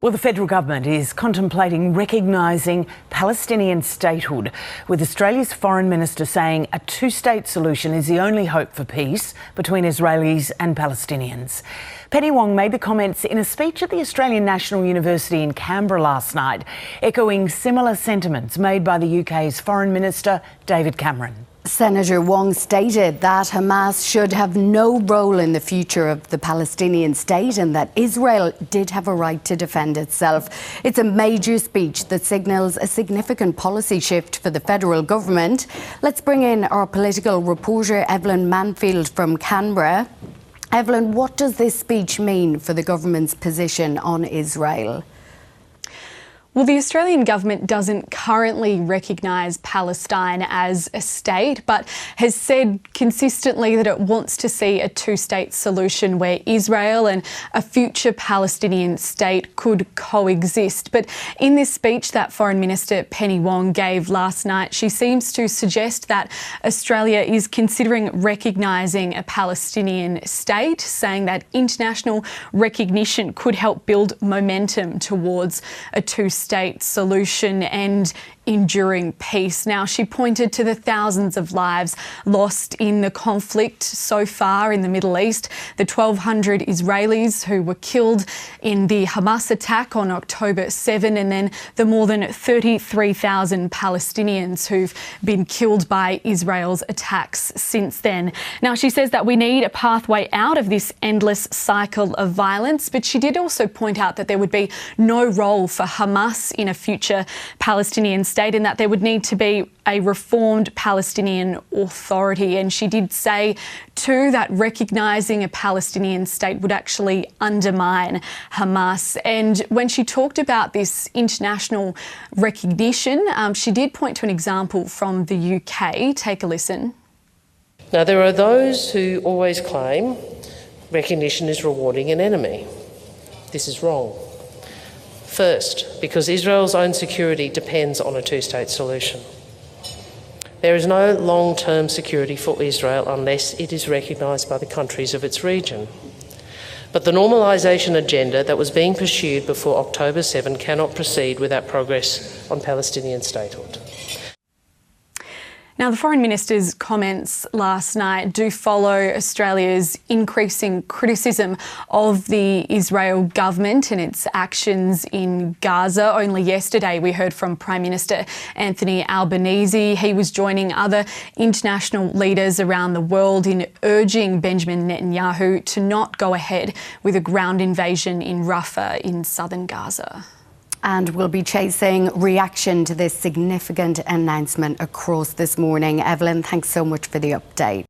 Well, the federal government is contemplating recognising Palestinian statehood, with Australia's Foreign Minister saying a two-state solution is the only hope for peace between Israelis and Palestinians. Penny Wong made the comments in a speech at the Australian National University in Canberra last night, echoing similar sentiments made by the UK's Foreign Minister David Cameron. Senator Wong stated that Hamas should have no role in the future of the Palestinian state and that Israel did have a right to defend itself. It's a major speech that signals a significant policy shift for the federal government. Let's bring in our political reporter Evelyn Manfield from Canberra. Evelyn, what does this speech mean for the government's position on Israel? Well, the Australian government doesn't currently recognise Palestine as a state, but has said consistently that it wants to see a two-state solution where Israel and a future Palestinian state could coexist. But in this speech that Foreign Minister Penny Wong gave last night, she seems to suggest that Australia is considering recognising a Palestinian state, saying that international recognition could help build momentum towards a two-state solution and enduring peace. Now, she pointed to the thousands of lives lost in the conflict so far in the Middle East, the 1,200 Israelis who were killed in the Hamas attack on October 7, and then the more than 33,000 Palestinians who've been killed by Israel's attacks since then. Now, she says that we need a pathway out of this endless cycle of violence, but she did also point out that there would be no role for Hamas in a future Palestinian state, and that there would need to be a reformed Palestinian Authority. And she did say too that recognising a Palestinian state would actually undermine Hamas. And when she talked about this international recognition, she did point to an example from the UK. Take a listen. Now, there are those who always claim recognition is rewarding an enemy. This is wrong. First, because Israel's own security depends on a two-state solution. There is no long-term security for Israel unless it is recognised by the countries of its region. But the normalisation agenda that was being pursued before October 7 cannot proceed without progress on Palestinian statehood. Now, the Foreign Minister's comments last night do follow Australia's increasing criticism of the Israel government and its actions in Gaza. Only yesterday we heard from Prime Minister Anthony Albanese. He was joining other international leaders around the world in urging Benjamin Netanyahu to not go ahead with a ground invasion in Rafah in southern Gaza. And we'll be chasing reaction to this significant announcement across this morning. Evelyn, thanks so much for the update.